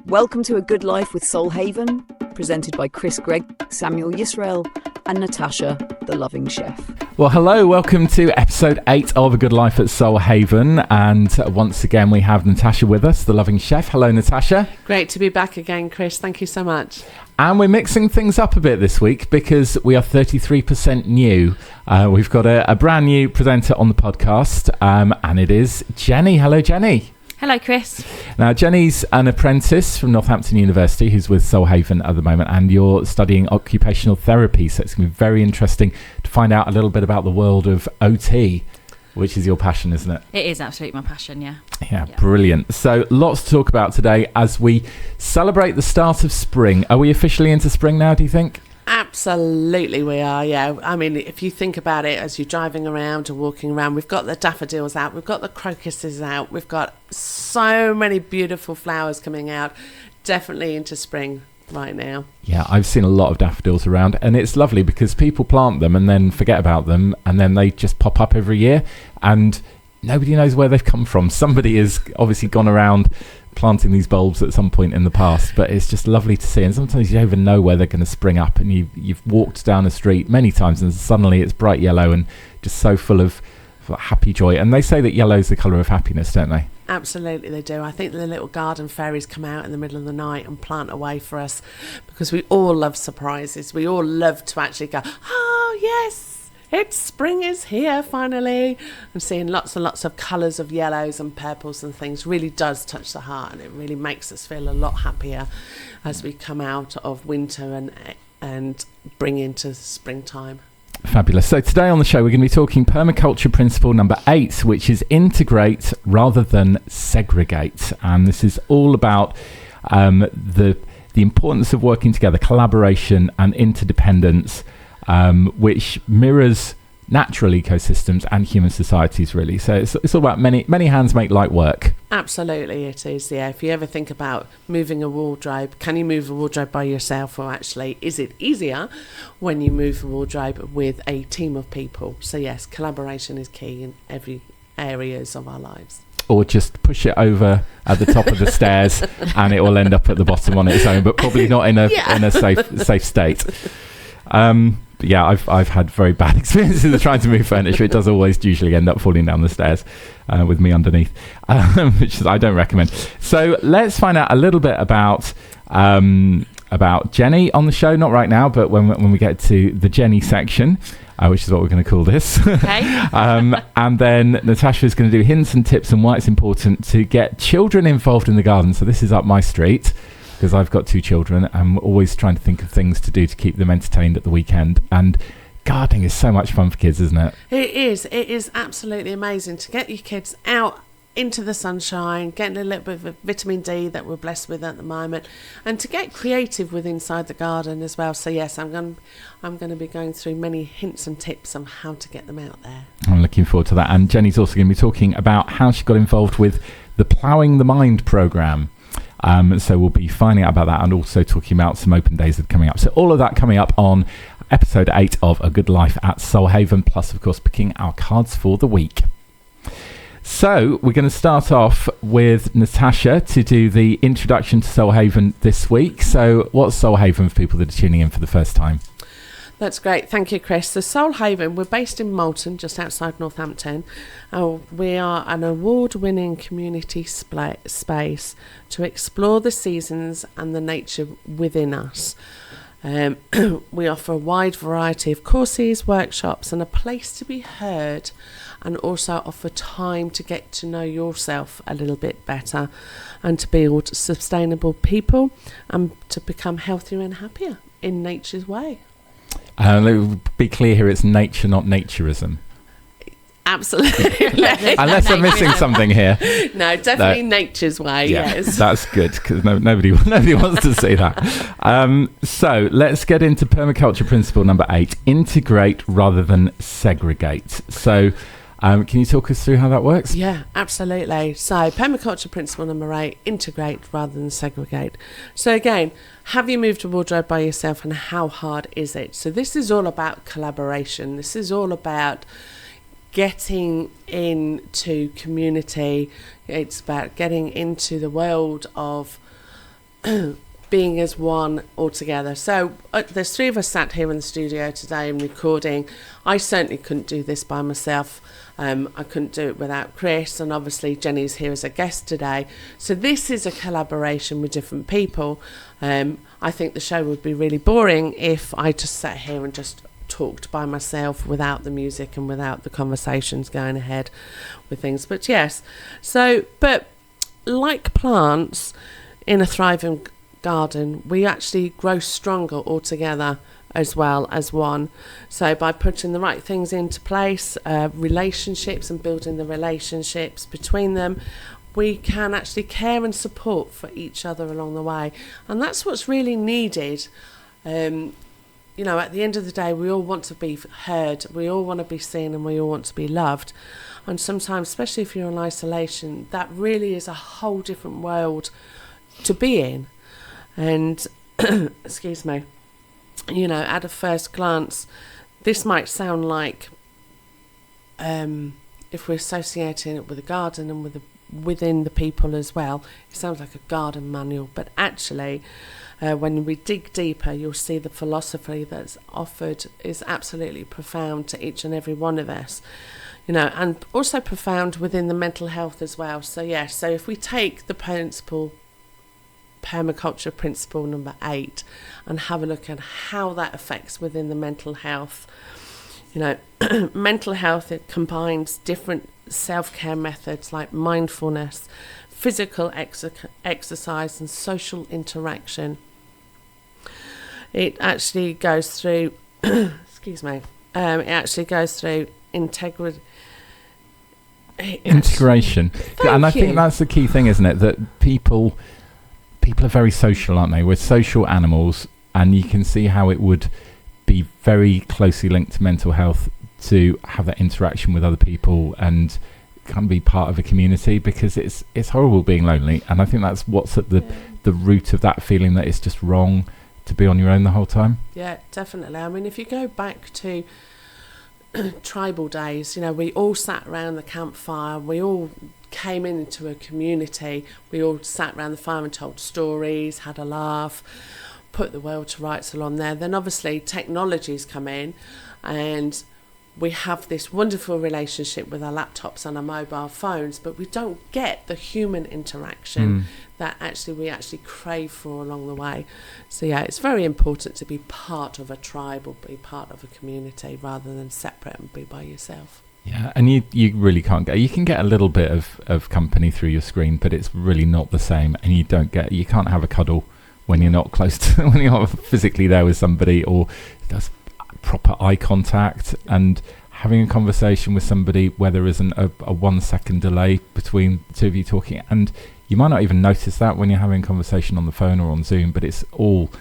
Welcome to A Good Life with Soul Haven, presented by Gregg, Samuel Yisrael, and Natasha The Loving Chef. Well, hello, welcome to episode 8 of A Good Life at Soul Haven. And once again, we have Natasha with us, the Loving Chef. Hello, Natasha. Great to be back again, Chris. Thank you so much. And we're mixing things up a bit this week because we are 33% new. We've got a brand new presenter on the podcast, and it is Jenny. Hello, Jenny. Hello, Chris. Now, Jenny's an apprentice from Northampton University who's with Soul Haven at the moment, and you're studying occupational therapy. So it's going to be very interesting to find out a little bit about the world of OT, which is your passion, isn't it? It is absolutely my passion, yeah. Yeah, brilliant. So lots to talk about today as we celebrate the start of spring. Are we officially into spring now, do you think? Absolutely we are, yeah. I mean, if you think about it as you're driving around or walking around, we've got the daffodils out, we've got the crocuses out, we've got so many beautiful flowers coming out. Definitely into spring right now. Yeah, I've seen a lot of daffodils around, and it's lovely because people plant them and then forget about them, and then they just pop up every year, and nobody knows where they've come from. Somebody has obviously gone around planting these bulbs at some point in the past, but it's just lovely to see, and sometimes you don't even know where they're going to spring up, and you've walked down a street many times and suddenly it's bright yellow and just so full of happy joy. And they say that yellow is the colour of happiness, don't they? Absolutely they do. I think the little garden fairies come out in the middle of the night and plant away for us, because we all love surprises. We all love to actually go, oh yes, it's spring is here finally. And seeing lots and lots of colours of yellows and purples and things really does touch the heart, and it really makes us feel a lot happier as we come out of winter and bring into springtime. Fabulous. So today on the show we're going to be talking permaculture principle number 8, which is integrate rather than segregate. And this is all about the importance of working together, collaboration and interdependence, which mirrors natural ecosystems and human societies, really. So it's all about many hands make light work. Absolutely it is, yeah. If you ever think about moving a wardrobe, can you move a wardrobe by yourself, or actually is it easier when you move a wardrobe with a team of people? So yes, collaboration is key in every areas of our lives. Or just push it over at the top of the stairs and it will end up at the bottom on its own, but probably not in a safe state. But yeah, I've had very bad experiences of trying to move furniture. It does always usually end up falling down the stairs with me underneath, which I don't recommend. So let's find out a little bit about Jenny on the show. Not right now, but when we get to the Jenny section, which is what we're going to call this. Okay. And then Natasha is going to do hints and tips on why it's important to get children involved in the garden. So this is up my street, because I've got 2 children. I'm always trying to think of things to do to keep them entertained at the weekend. And gardening is so much fun for kids, isn't it? It is. It is absolutely amazing to get your kids out into the sunshine, getting a little bit of vitamin D that we're blessed with at the moment, and to get creative with inside the garden as well. So yes, I'm going to be going through many hints and tips on how to get them out there. I'm looking forward to that. And Jenny's also going to be talking about how she got involved with the Ploughing the Mind programme. So we'll be finding out about that, and also talking about some open days that are coming up. So all of that coming up on episode 8 of A Good Life at Soul Haven, plus of course picking our cards for the week. So we're going to start off with Natasha to do the introduction to Soul Haven this week. So what's Soul Haven for people that are tuning in for the first time? That's great. Thank you, Chris. So Soul Haven, we're based in Malton, just outside Northampton. We are an award-winning community space to explore the seasons and the nature within us. We offer a wide variety of courses, workshops, and a place to be heard, and also offer time to get to know yourself a little bit better, and to build sustainable people and to become healthier and happier in nature's way. Let me be clear here, it's nature, not naturism. Absolutely. Unless I'm missing something here. No, definitely nature's way, yes. That's good, because nobody wants to see that. So let's get into permaculture principle number 8, integrate rather than segregate. So can you talk us through how that works? Yeah, absolutely. So permaculture principle number 8, integrate rather than segregate. So again, have you moved a wardrobe by yourself, and how hard is it? So this is all about collaboration. This is all about getting into community. It's about getting into the world of being as one altogether. So there's 3 of us sat here in the studio today and recording. I certainly couldn't do this by myself. I couldn't do it without Chris, and obviously Jenny's here as a guest today. So this is a collaboration with different people. I think the show would be really boring if I just sat here and just talked by myself without the music and without the conversations going ahead with things. But yes, but like plants in a thriving garden, we actually grow stronger all together as well as one. So by putting the right things into place, relationships, and building the relationships between them, we can actually care and support for each other along the way. And that's what's really needed. You know, at the end of the day, we all want to be heard, we all want to be seen, and we all want to be loved. And sometimes, especially if you're in isolation, that really is a whole different world to be in. And excuse me, you know, at a first glance, this might sound like, if we're associating it with a garden and within the people as well, it sounds like a garden manual. But actually, when we dig deeper, you'll see the philosophy that's offered is absolutely profound to each and every one of us, you know, and also profound within the mental health as well. So yes, so if we take the permaculture principle number 8 and have a look at how that affects within the mental health. You know, mental health, it combines different self-care methods like mindfulness, physical exercise, and social interaction. It actually goes through excuse me, it actually goes through integration. And I think that's the key thing, isn't it, that people are very social, aren't they? We're social animals, and you can see how it would be very closely linked to mental health to have that interaction with other people and can be part of a community, because it's horrible being lonely. And I think that's what's at the root of that feeling, that it's just wrong to be on your own the whole time. Yeah, definitely. I mean, if you go back to tribal days, you know, we all sat around the campfire, we all came into a community, we all sat around the fire and told stories, had a laugh, put the world to rights along there. Then obviously technologies come in, and we have this wonderful relationship with our laptops and our mobile phones, but we don't get the human interaction that we actually crave for along the way. So yeah, it's very important to be part of a tribe or be part of a community rather than separate and be by yourself. Yeah, and you really can't you can get a little bit of company through your screen, but it's really not the same. And you can't have a cuddle when you're not close to, when you're not physically there with somebody, or there's proper eye contact and having a conversation with somebody where there isn't a 1 second delay between the two of you talking. And you might not even notice that when you're having a conversation on the phone or on Zoom, but it's all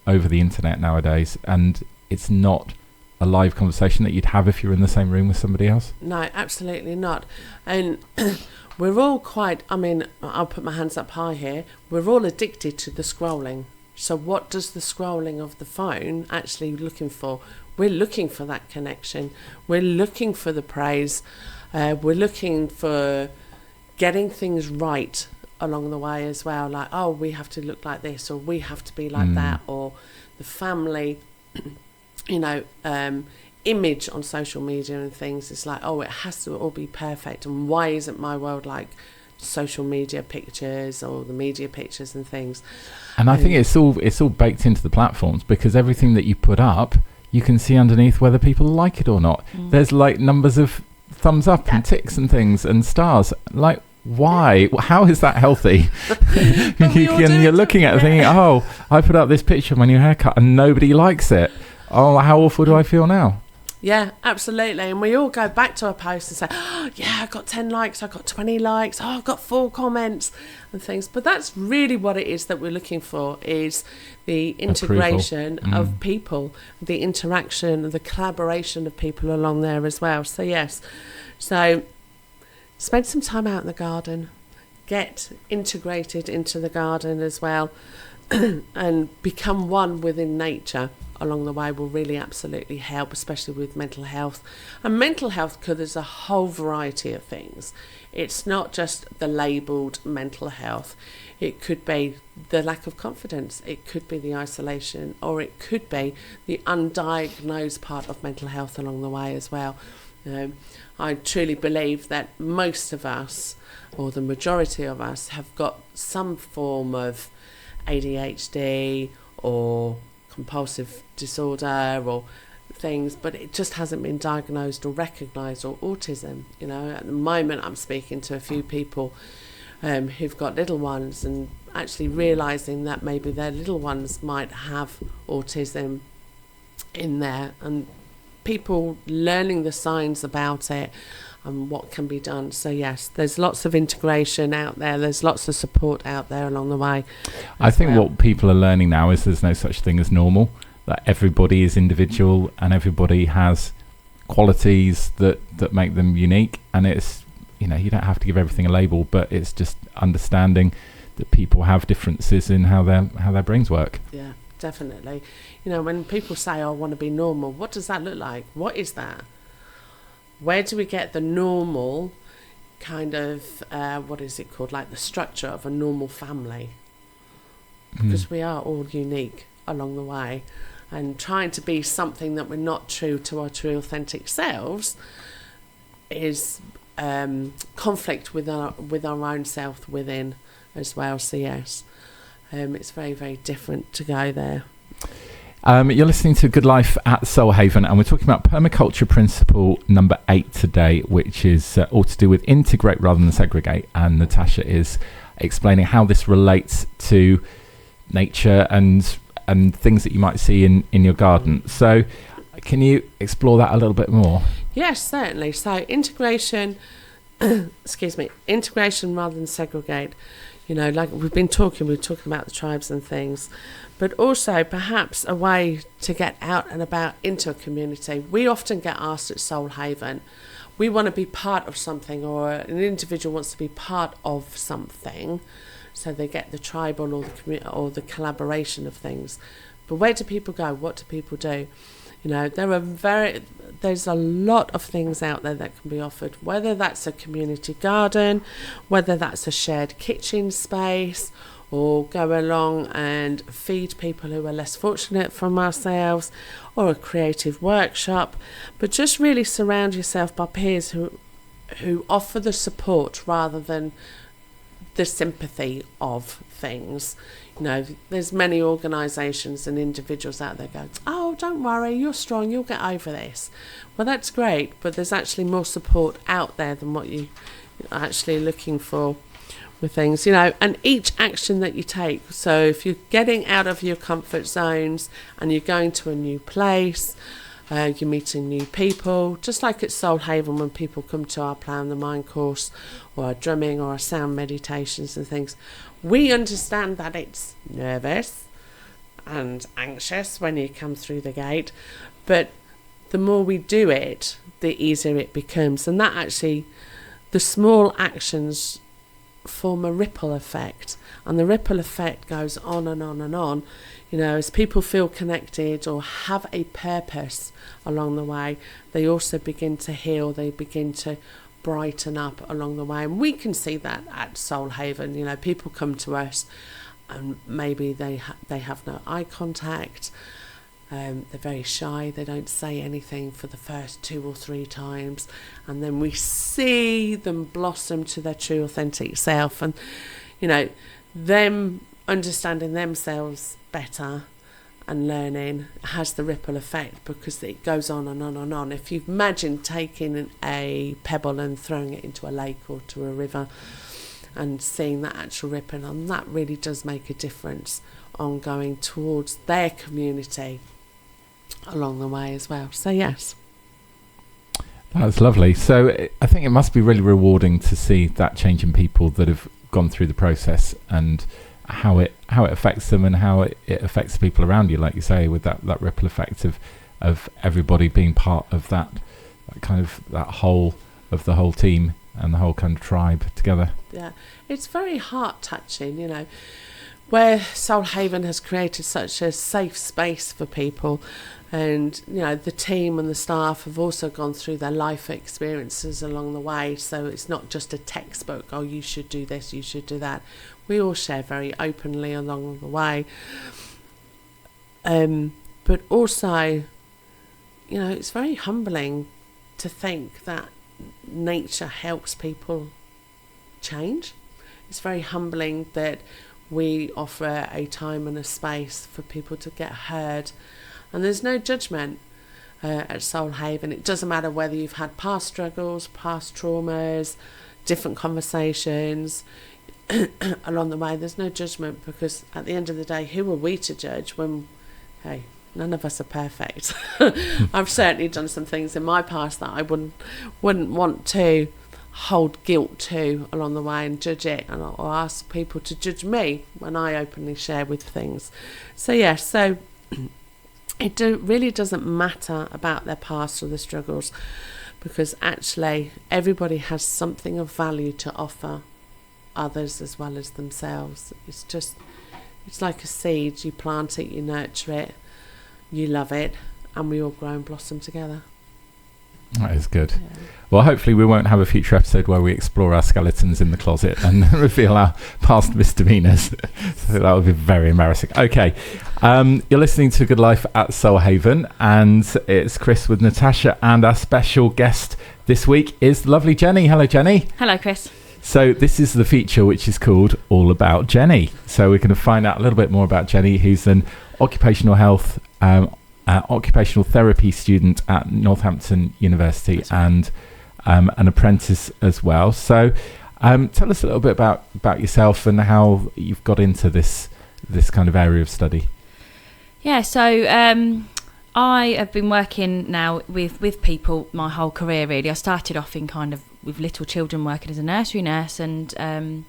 over the internet nowadays, and it's not a live conversation that you'd have if you're in the same room with somebody else. No, absolutely not. And we're all I'll put my hands up high here, we're all addicted to the scrolling. So what does the scrolling of the phone actually looking for? We're looking for that connection. We're looking for the praise. We're looking for getting things right along the way as well. Like, oh, we have to look like this, or we have to be like that, or the family, you know, image on social media and things. It's like, oh, it has to all be perfect. And why isn't my world like social media pictures or the media pictures and things? And I think it's all baked into the platforms, because everything that you put up, you can see underneath whether people like it or not. There's like numbers of thumbs up and ticks and things and stars. Like, why? How is that healthy? You're looking at it thinking, oh, I put up this picture of my new haircut and nobody likes it. Oh, how awful do I feel now? Yeah, absolutely. And we all go back to a post and say, oh, yeah, I got 10 likes, I got 20 likes, oh, I got 4 comments and things. But that's really what it is that we're looking for, is the integration of people, the interaction, the collaboration of people along there as well. So, yes. So, spend some time out in the garden, get integrated into the garden as well, and become one within nature. along the way will really absolutely help, especially with mental health. And mental health covers a whole variety of things. It's not just the labelled mental health. It could be the lack of confidence, it could be the isolation, or it could be the undiagnosed part of mental health along the way as well. I truly believe that most of us, or the majority of us, have got some form of ADHD or compulsive disorder or things, but it just hasn't been diagnosed or recognised, or autism. At the moment I'm speaking to a few people who've got little ones, and actually realising that maybe their little ones might have autism in there, and people learning the signs about it and what can be done. So yes, there's lots of integration out there, there's lots of support out there along the way. I think what people are learning now is there's no such thing as normal, that everybody is individual and everybody has qualities that make them unique, and it's, you don't have to give everything a label, but it's just understanding that people have differences in how their brains work. Yeah, definitely. When people say, I want to be normal, what does that look like? What is that? Where do we get the normal kind of, what is it called, like the structure of a normal family? Because we are all unique along the way, and trying to be something that we're not true to our true authentic selves is conflict with our own self within as well. So yes, it's very, very different to go there. You're listening to Good Life at Soul Haven, and we're talking about permaculture principle number 8 today, which is all to do with integrate rather than segregate. And Natasha is explaining how this relates to nature and things that you might see in your garden. So can you explore that a little bit more? Yes, certainly. So integration rather than segregate. Like we're talking about the tribes and things, but also perhaps a way to get out and about into a community. We often get asked at Soul Haven, we want to be part of something, or an individual wants to be part of something, so they get the tribal or the collaboration of things. But where do people go? What do people do? There's a lot of things out there that can be offered, whether that's a community garden, whether that's a shared kitchen space, or go along and feed people who are less fortunate from ourselves, or a creative workshop. But just really surround yourself by peers who offer the support rather than the sympathy of things. There's many organisations and individuals out there going, oh, don't worry, you're strong, you'll get over this. Well, that's great, but there's actually more support out there than what you're actually looking for with things, and each action that you take. So if you're getting out of your comfort zones and you're going to a new place, you're meeting new people, just like at Soul Haven when people come to our Ploughing the Mind course, or our drumming or our sound meditations and things, we understand that it's nervous and anxious when you come through the gate, but the more we do it, the easier it becomes. And that actually, the small actions form a ripple effect, and the ripple effect goes on and on and on. As people feel connected or have a purpose along the way, they also begin to heal, they begin to brighten up along the way. And we can see that at Soul Haven. People come to us and maybe they have no eye contact, they're very shy, they don't say anything for the first 2 or 3 times, and then we see them blossom to their true authentic self, and them understanding themselves better and learning has the ripple effect, because it goes on and on and on. If you imagine taking a pebble and throwing it into a lake or to a river and seeing that actual rippling on, that really does make a difference on going towards their community along the way as well. So yes, that's lovely. So I think it must be really rewarding to see that change in people that have gone through the process, and how it affects them, and how it affects the people around you, like you say, with that ripple effect of everybody being part of that kind of that whole of the whole team and the whole kind of tribe together. Yeah, it's very heart touching. where Soul Haven has created such a safe space for people, and the team and the staff have also gone through their life experiences along the way, so it's not just a textbook, oh, you should do this, you should do that. We all share very openly along the way, but also it's very humbling to think that nature helps people change. It's very humbling that we offer a time and a space for people to get heard, and there's no judgment at Soul Haven. It doesn't matter whether you've had past struggles, past traumas, different conversations along the way. There's no judgment, because at the end of the day, who are we to judge when, hey, none of us are perfect. I've certainly done some things in my past that I wouldn't want to hold guilt to along the way and judge it, or ask people to judge me when I openly share with things. So it really doesn't matter about their past or their struggles, because actually everybody has something of value to offer others as well as themselves. It's like a seed. You plant it, you nurture it, you love it, and we all grow and blossom together. That is good. Yeah. Well, hopefully we won't have a future episode where we explore our skeletons in the closet and reveal our past misdemeanors. So that would be very embarrassing. Okay, you're listening to Good Life at Soul Haven, and it's Chris with Natasha, and our special guest this week is lovely Jenny. Hello, Jenny. Hello, Chris. So this is the feature which is called All About Jenny. So we're going to find out a little bit more about Jenny, who's an occupational health occupational therapy student at Northampton University, and an apprentice as well. So tell us a little bit about yourself and how you've got into this kind of area of study. Yeah, so I have been working now with people my whole career, really. I started off in with little children, working as a nursery nurse and a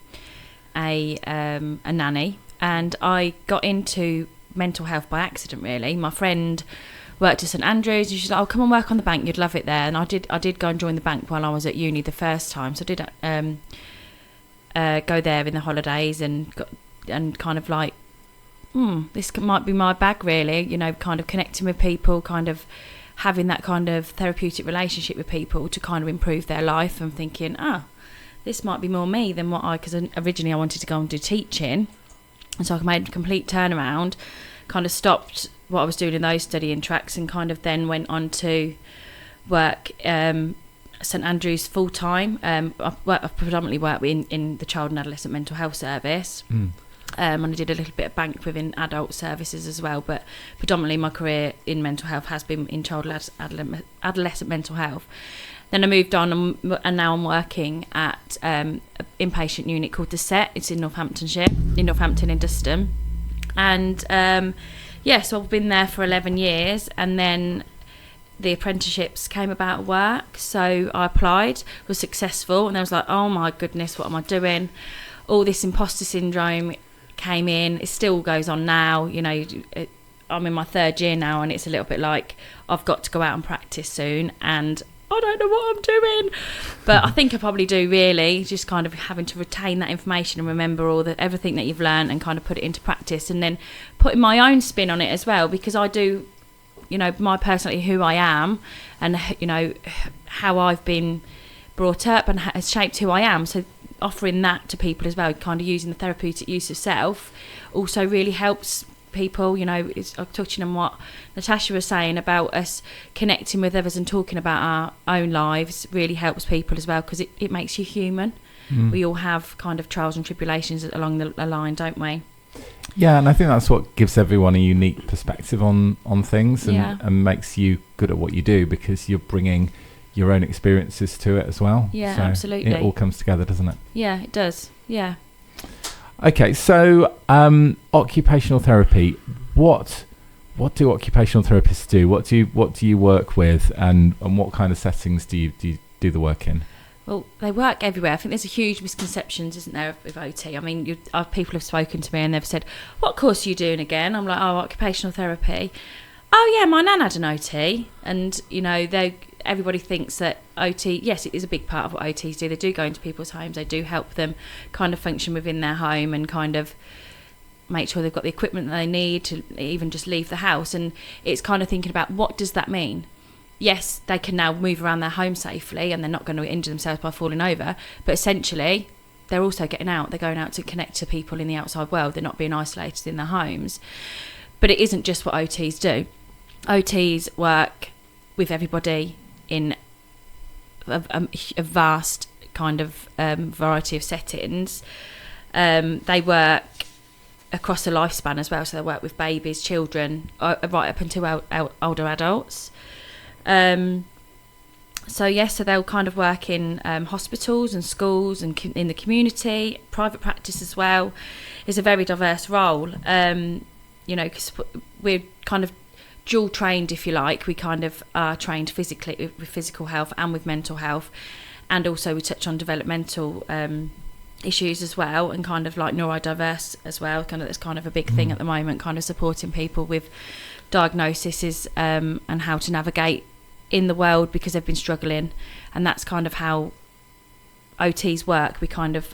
nanny, and I got into mental health by accident, really. My friend worked at St Andrews, and she's like, "Oh, come and work on the bank, you'd love it there." And I did go and join the bank while I was at uni the first time, so I did go there in the holidays, and kind of like, this might be my bag, really, kind of connecting with people, kind of having that kind of therapeutic relationship with people to kind of improve their life, and thinking, this might be more me than what because originally I wanted to go and do teaching. And so I made a complete turnaround, kind of stopped what I was doing in those studying tracks, and kind of then went on to work St Andrews full time. I've predominantly worked in the child and adolescent mental health service, and I did a little bit of bank within adult services as well. But predominantly my career in mental health has been in child and adolescent mental health. Then I moved on, and now I'm working at an inpatient unit called The Set. It's in Northamptonshire, in Northampton in Duston. And so I've been there for 11 years, and then the apprenticeships came about at work. So I applied, was successful, and I was like, oh my goodness, what am I doing? All this imposter syndrome came in. It still goes on now. I'm in my third year now, and it's a little bit like I've got to go out and practice soon, and I don't know what I'm doing, but I think I probably do, really, just kind of having to retain that information and remember everything that you've learned and kind of put it into practice, and then putting my own spin on it as well, because I do, my personality, who I am, and how I've been brought up and has shaped who I am. So offering that to people as well, kind of using the therapeutic use of self, also really helps people. I'm touching on what Natasha was saying about us connecting with others and talking about our own lives really helps people as well, because it makes you human. We all have kind of trials and tribulations along the line, don't we? Yeah, and I think that's what gives everyone a unique perspective on things, and makes you good at what you do, because you're bringing your own experiences to it as well. Yeah, so absolutely. It all comes together, doesn't it? Yeah, it does. Yeah. Okay, so occupational therapy. What do occupational therapists do? What do you work with, and what kind of settings do you do the work in? Well, they work everywhere. I think there's a huge misconceptions, isn't there, with OT? I mean, people have spoken to me and they've said, "What course are you doing again?" I'm like, "Oh, occupational therapy." "Oh yeah, my nan had an OT," and everybody thinks that OT, yes, it is a big part of what OTs do. They do go into people's homes. They do help them kind of function within their home and kind of make sure they've got the equipment that they need to even just leave the house. And it's kind of thinking about, what does that mean? Yes, they can now move around their home safely and they're not going to injure themselves by falling over, but essentially they're also getting out. They're going out to connect to people in the outside world. They're not being isolated in their homes. But it isn't just what OTs do. OTs work with everybody in a vast kind of variety of settings. They work across a lifespan as well, so they work with babies, children, right up until older adults. So they'll kind of work in hospitals and schools and in the community, private practice as well. It's a very diverse role, because we're kind of dual trained, if you like. We kind of are trained physically with physical health and with mental health, and also we touch on developmental issues as well, and kind of like neurodiverse as well. Kind of that's kind of a big thing at the moment, kind of supporting people with diagnoses and how to navigate in the world because they've been struggling. And that's kind of how OTs work. We kind of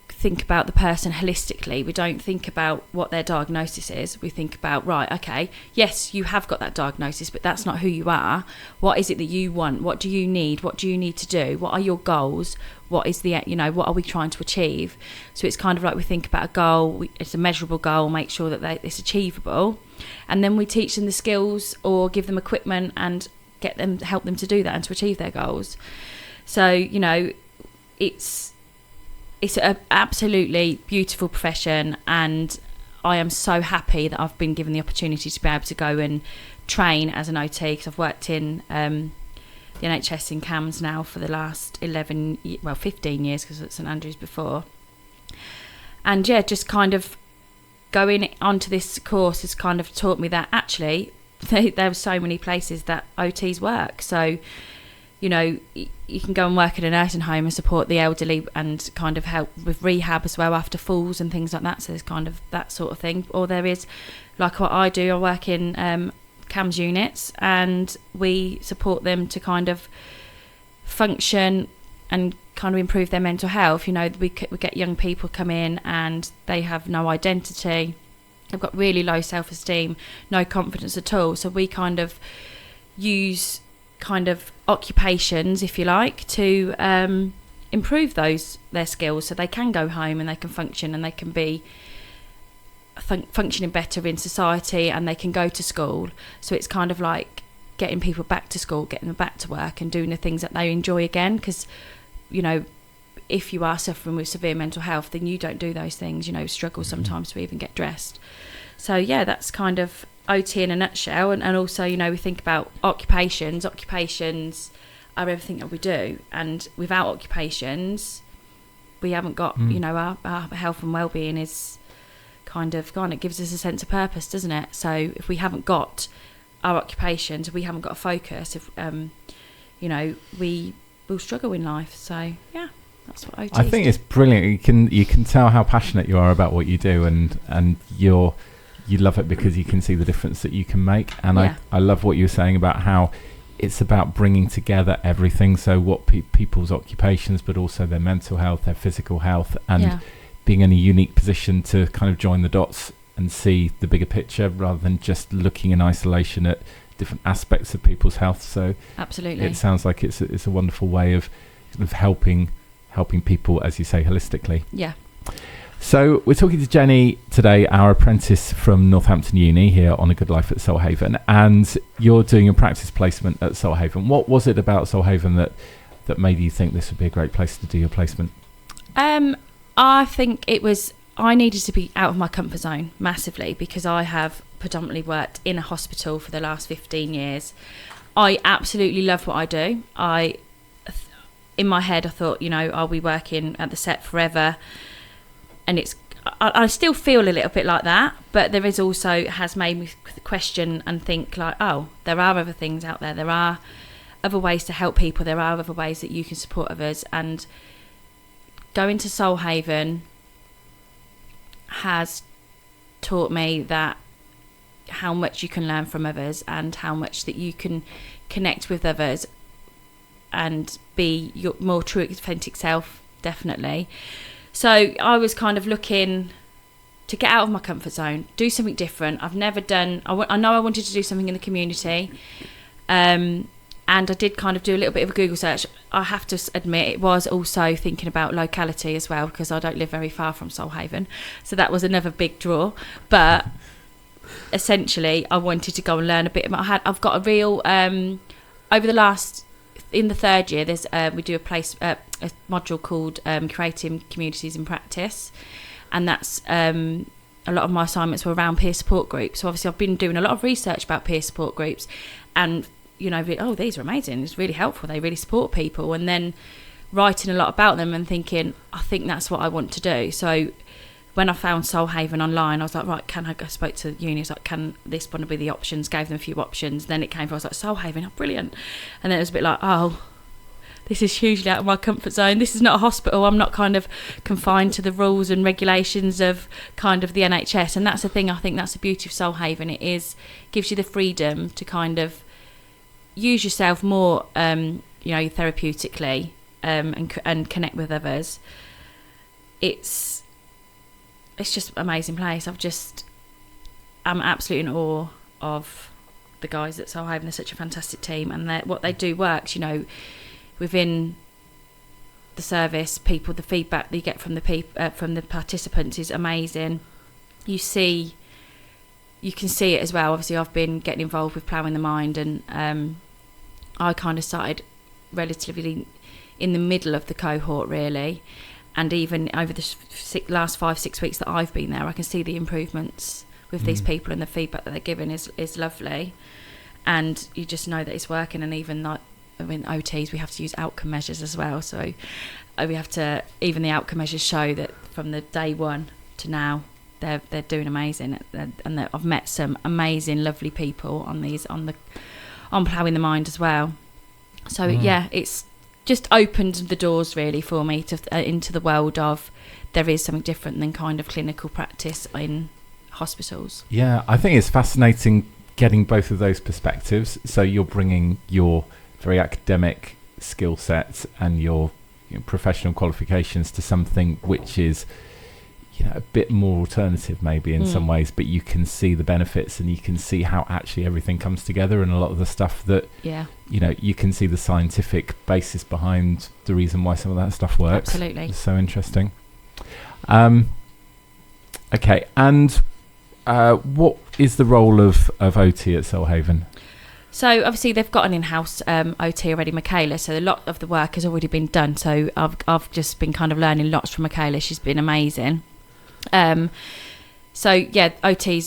think about the person holistically. We don't think about what their diagnosis is. We think about, right, okay, yes, you have got that diagnosis, but that's not who you are. What is it that you want? What do you need? What do you need to do? What are your goals? What is the, what are we trying to achieve? So it's kind of like we think about a goal, it's a measurable goal, make sure that it's achievable. And then we teach them the skills or give them equipment and help them to do that and to achieve their goals. So, it's an absolutely beautiful profession, and I am so happy that I've been given the opportunity to be able to go and train as an OT, because I've worked in the NHS in CAMS now for the last 15 years, because at St Andrews before. And just kind of going onto this course has kind of taught me that actually there are so many places that OTs work. So, you can go and work in a nursing home and support the elderly and kind of help with rehab as well after falls and things like that. So there's kind of that sort of thing. Or there is, like what I do, I work in CAMS units, and we support them to kind of function and kind of improve their mental health. We get young people come in and they have no identity. They've got really low self-esteem, no confidence at all. So we kind of use kind of occupations, if you like, to improve their skills, so they can go home and they can function and they can be functioning better in society, and they can go to school. So it's kind of like getting people back to school, getting them back to work and doing the things that they enjoy again, because if you are suffering with severe mental health, then you don't do those things, struggle sometimes to even get dressed. So that's kind of OT in a nutshell. And also, we think about occupations. Occupations are everything that we do, and without occupations we haven't got our health and well-being is kind of gone. It gives us a sense of purpose, doesn't it? So if we haven't got our occupations, we haven't got a focus, if we will struggle in life. So that's what OT I think it's brilliant. You can tell how passionate you are about what you do, and you love it because you can see the difference that you can make. And I love what you were saying about how it's about bringing together everything. So what people's occupations, but also their mental health, their physical health, and being in a unique position to kind of join the dots and see the bigger picture rather than just looking in isolation at different aspects of people's health. So absolutely, it sounds like it's a wonderful way of helping people, as you say, holistically. Yeah. So we're talking to Jenny today, our apprentice from Northampton Uni here on A Good Life at Solhaven, and you're doing a practice placement at Solhaven. What was it about Solhaven that made you think this would be a great place to do your placement? I think I needed to be out of my comfort zone massively, because I have predominantly worked in a hospital for the last 15 years. I absolutely love what I do. In my head, I thought, I'll be working at the set forever. And I still feel a little bit like that, but there is also, has made me question and think like, oh, there are other things out there. There are other ways to help people. There are other ways that you can support others. And going to Solhaven has taught me that how much you can learn from others, and how much that you can connect with others and be your more true, authentic self, definitely. So I was kind of looking to get out of my comfort zone, do something different. I've never done. I know I wanted to do something in the community, and I did kind of do a little bit of a Google search. I have to admit, it was also thinking about locality as well, because I don't live very far from Solhaven, so that was another big draw. But essentially, I wanted to go and learn a bit. I've got a real over the last. In the third year, there's we do a module called Creating Communities in Practice, and that's a lot of my assignments were around peer support groups. So obviously I've been doing a lot of research about peer support groups, and these are amazing, it's really helpful, they really support people, and then writing a lot about them and thinking, I think that's what I want to do. So when I found Solhaven online, I was like, right, I spoke to uni, I was like, can this one be the options? Gave them a few options. Then it came from, I was like, Solhaven, oh, brilliant. And then it was a bit like, oh, this is hugely out of my comfort zone. This is not a hospital. I'm not kind of confined to the rules and regulations of kind of the NHS. And that's the thing, I think that's the beauty of Solhaven. It gives you the freedom to kind of use yourself more, therapeutically, and connect with others. It's just an amazing place. I'm absolutely in awe of the guys at Solhaven. They're such a fantastic team, and what they do works. Within the service, the feedback that you get from the participants is amazing. You can see it as well. Obviously, I've been getting involved with Ploughing the Mind, and I kind of started relatively in the middle of the cohort, really. And even over the last 5-6 weeks that I've been there, I can see the improvements with these people, and the feedback that they're giving is lovely. And you just know that it's working. And even OTs, we have to use outcome measures as well. So we have to, even the outcome measures show that from the day one to now, they're doing amazing. And I've met some amazing, lovely people on Ploughing the Mind as well. So it's just opened the doors really for me into the world of, there is something different than kind of clinical practice in hospitals. Yeah, I think it's fascinating getting both of those perspectives. So you're bringing your very academic skill set and your professional qualifications to something which is a bit more alternative maybe in some ways, but you can see the benefits, and you can see how actually everything comes together, and a lot of the stuff that you can see the scientific basis behind the reason why some of that stuff works. Absolutely. It's so interesting. Okay, and what is the role of OT at Solhaven? So obviously they've got an in-house OT already, Michaela, so a lot of the work has already been done. So I've just been kind of learning lots from Michaela. She's been amazing. The OT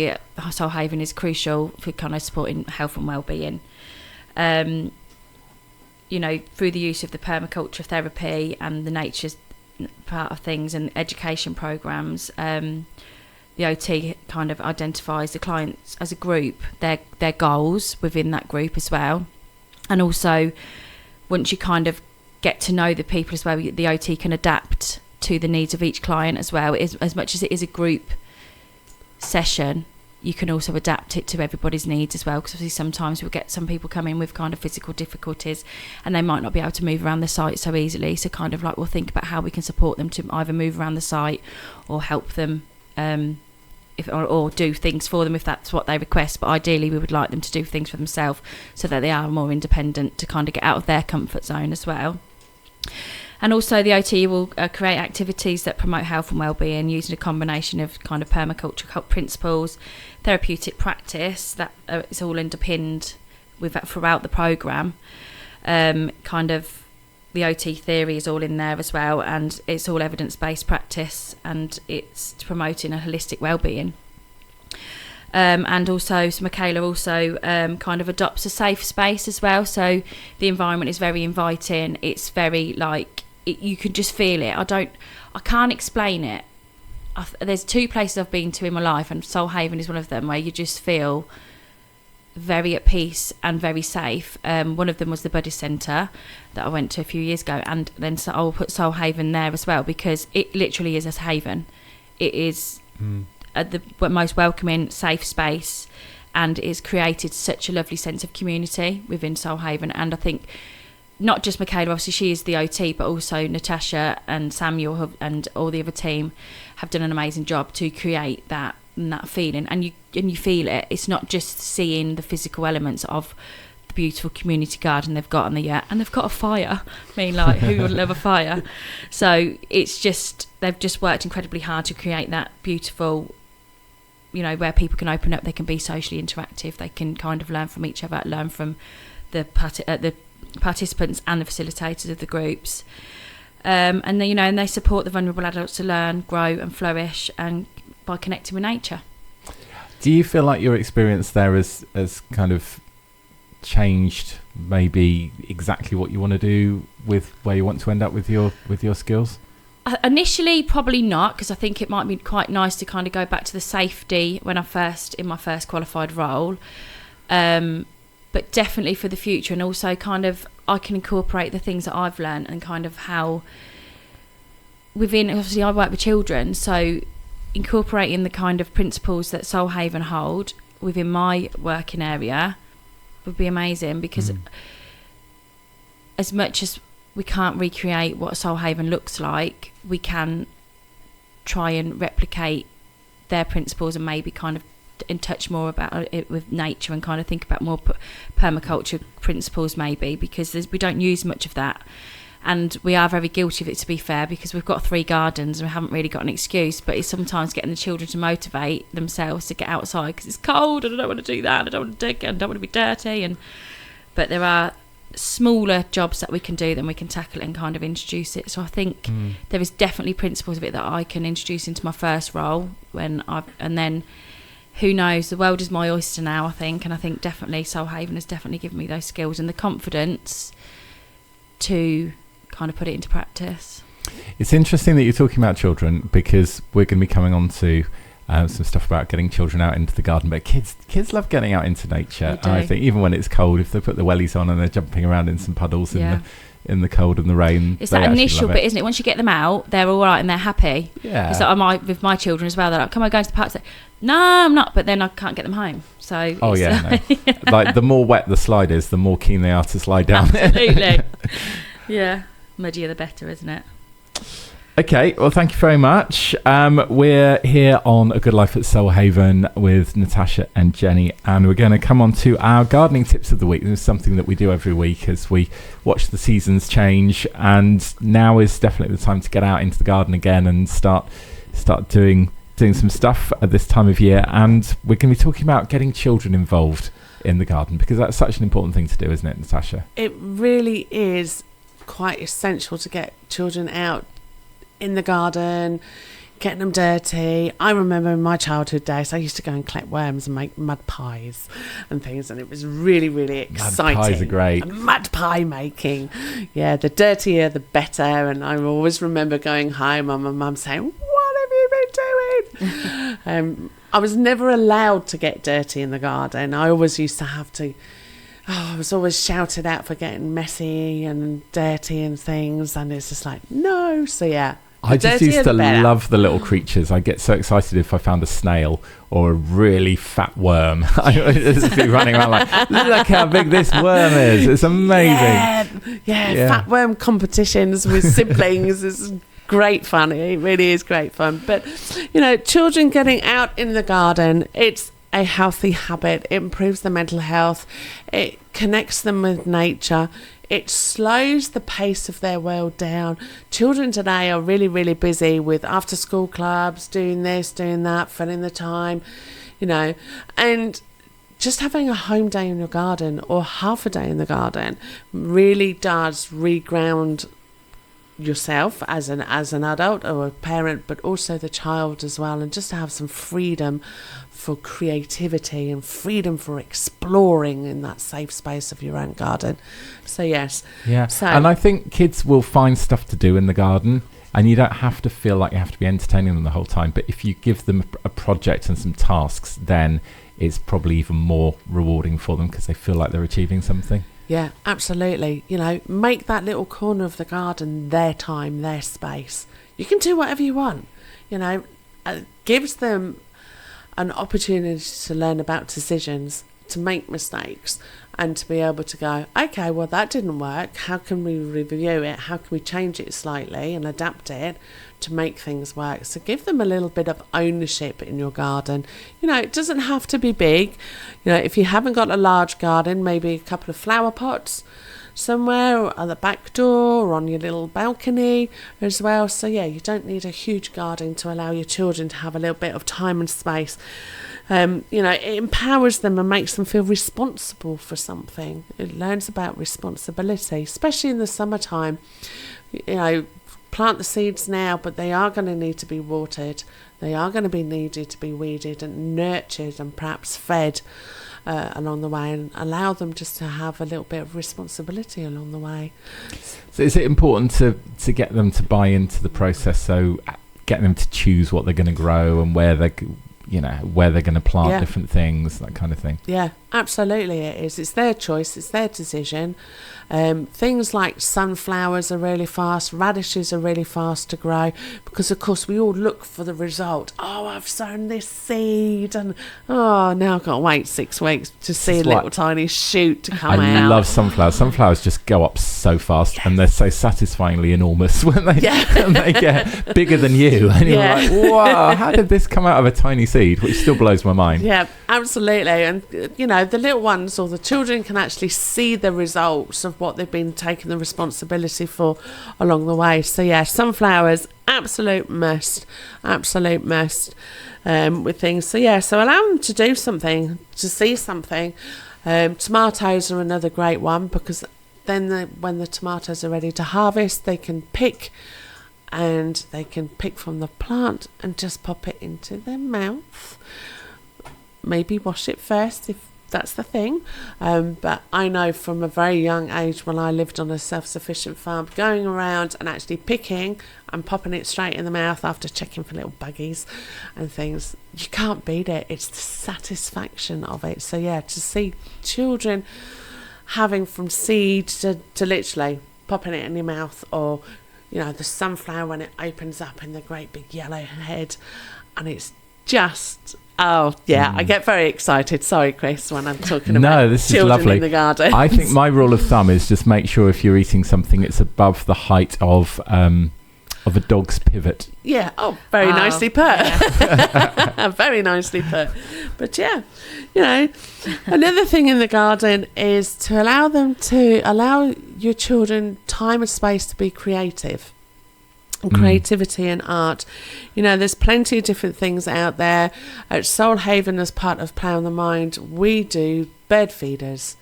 at Solhaven is crucial for kind of supporting health and well-being. Through the use of the permaculture therapy and the nature's part of things and education programs, the OT kind of identifies the clients as a group, their goals within that group as well. And also, once you kind of get to know the people as well, the OT can adapt to the needs of each client as well. As much as it is a group session, you can also adapt it to everybody's needs as well, because obviously sometimes we'll get some people come in with kind of physical difficulties and they might not be able to move around the site so easily. So kind of like we'll think about how we can support them to either move around the site or help them or do things for them if that's what they request. But ideally we would like them to do things for themselves so that they are more independent, to kind of get out of their comfort zone as well. And also the OT will create activities that promote health and well-being using a combination of kind of permaculture principles, therapeutic practice that is all underpinned with that throughout the programme. Kind of the OT theory is all in there as well, and it's all evidence-based practice, and it's promoting a holistic well-being. And also, so Michaela also kind of adopts a safe space as well. So the environment is very inviting. It's very you can just feel it. I can't explain it. There's 2 places I've been to in my life, and Solhaven is one of them, where you just feel very at peace and very safe. One of them was the Buddhist Centre that I went to a few years ago, and then I'll put Solhaven there as well, because it literally is a haven. It is the most welcoming, safe space, and it's created such a lovely sense of community within Solhaven. And I think not just Michaela, obviously she is the OT, but also Natasha and Samuel and all the other team have done an amazing job to create that feeling, and you feel it. It's not just seeing the physical elements of the beautiful community garden they've got and they've got a fire. I mean, like, who would love a fire? So it's just, they've just worked incredibly hard to create that beautiful, you know, where people can open up, they can be socially interactive, they can kind of learn from each other, learn from the participants and the facilitators of the groups, and then, you know, and they support the vulnerable adults to learn, grow and flourish, and by connecting with nature. Do you feel like your experience there has kind of changed maybe exactly what you want to do with where you want to end up with your skills? Initially, probably not, because I think it might be quite nice to kind of go back to the safety when in my first qualified role. But definitely for the future, and also kind of I can incorporate the things that I've learned and kind of how within, obviously I work with children, so incorporating the kind of principles that Soul Haven hold within my working area would be amazing, because as much as we can't recreate what Soul Haven looks like, we can try and replicate their principles and maybe kind of in touch more about it with nature and kind of think about more permaculture principles maybe, because we don't use much of that, and we are very guilty of it, to be fair, because we've got 3 gardens and we haven't really got an excuse, but it's sometimes getting the children to motivate themselves to get outside because it's cold and I don't want to do that, I don't want to dig and I don't want to be dirty, but there are smaller jobs that we can do, then we can tackle it and kind of introduce it. So I think there is definitely principles of it that I can introduce into my first role and then who knows, the world is my oyster now, I think, and I think definitely Soul Haven has definitely given me those skills and the confidence to kind of put it into practice. It's interesting that you're talking about children, because we're going to be coming on to some stuff about getting children out into the garden, but kids love getting out into nature. And I think even when it's cold, if they put the wellies on and they're jumping around in some puddles in the cold and the rain, it's that initial bit, isn't it? Once you get them out, they're all right and they're happy. Yeah. It's like with my children as well, they're like, come on, go to the park. No, I'm not, but then I can't get them home. So like the more wet the slide is, the more keen they are to slide down. Absolutely. Yeah, muddier the better, isn't it? Okay, well, thank you very much. We're here on A Good Life at Soul Haven with Natasha and Jenny, and we're going to come on to our gardening tips of the week. This is something that we do every week as we watch the seasons change, and now is definitely the time to get out into the garden again and start doing some stuff at this time of year. And we're going to be talking about getting children involved in the garden, because that's such an important thing to do, isn't it, Natasha? It really is quite essential to get children out in the garden, getting them dirty. I remember in my childhood days, I used to go and collect worms and make mud pies and things, and it was really, really exciting. Mud pies are great. Mud pie making. Yeah, the dirtier the better. And I always remember going home and my mum saying, "What have you been doing?" I was never allowed to get dirty in the garden. I always used to have to. I was always shouted at for getting messy and dirty and things, and it's just like, no. So yeah, I just used to love the little creatures. I get so excited if I found a snail or a really fat worm. I would just be running around like, look how big this worm is. It's amazing. Yeah. Fat worm competitions with siblings is great fun. It really is great fun. But, you know, children getting out in the garden, it's a healthy habit. It improves their mental health. It connects them with nature. It slows the pace of their world down. Children today are really, really busy with after school clubs, doing this, doing that, filling the time, you know, and just having a home day in your garden or half a day in the garden really does reground yourself as an adult or a parent, but also the child as well, and just to have some freedom for creativity and freedom for exploring in that safe space of your own garden. So yes, and I think kids will find stuff to do in the garden, and you don't have to feel like you have to be entertaining them the whole time, but if you give them a project and some tasks, then it's probably even more rewarding for them because they feel like they're achieving something. Yeah, absolutely. You know, make that little corner of the garden their time, their space. You can do whatever you want. You know, gives them an opportunity to learn about decisions, to make mistakes, and to be able to go, okay, well, that didn't work. How can we review it? How can we change it slightly and adapt it to make things work? So give them a little bit of ownership in your garden. You know, it doesn't have to be big. You know, if you haven't got a large garden, maybe a couple of flower pots somewhere, or at the back door, or on your little balcony as well. So yeah, you don't need a huge garden to allow your children to have a little bit of time and space. You know, it empowers them and makes them feel responsible for something. It learns about responsibility, especially in the summertime. You know, plant the seeds now, but they are going to need to be watered. They are going to be needed to be weeded and nurtured and perhaps fed along the way, and allow them just to have a little bit of responsibility along the way. So is it important to get them to buy into the process? So get them to choose what they're going to grow and where they're going to plant different things, that kind of thing? Yeah, absolutely it is. It's their choice, it's their decision. Things like sunflowers are really fast, radishes are really fast to grow, because of course we all look for the result. Oh, I've sown this seed, and now I've got to wait 6 weeks to see a little tiny shoot to come out. I love sunflowers. Sunflowers just go up so fast, and they're so satisfyingly enormous when they get bigger than you, and you're like, wow, how did this come out of a tiny seed? Which still blows my mind. Yeah, absolutely. And you know, the little ones or the children can actually see the results of what they've been taking the responsibility for along the way. So yeah, sunflowers, absolute must with things. So yeah, so allow them to do something, to see something. Tomatoes are another great one, because then when the tomatoes are ready to harvest, they can pick, and they can pick from the plant and just pop it into their mouth. Maybe wash it first if that's the thing. But I know from a very young age, when I lived on a self-sufficient farm, going around and actually picking and popping it straight in the mouth after checking for little buggies and things, you can't beat it. It's the satisfaction of it. So yeah, to see children having from seed to literally popping it in your mouth, or you know, the sunflower when it opens up in the great big yellow head, and it's just, I get very excited. Sorry, Chris, when I'm talking about this children is lovely. In the garden. I think my rule of thumb is just make sure if you're eating something, it's above the height of a dog's pivot. Yeah. Oh, very nicely put. Yeah. Very nicely put. But yeah, you know, another thing in the garden is to allow your children time and space to be creative. And creativity and art. You know, there's plenty of different things out there. At Soul Haven, as part of Plough the Mind, we do bird feeders,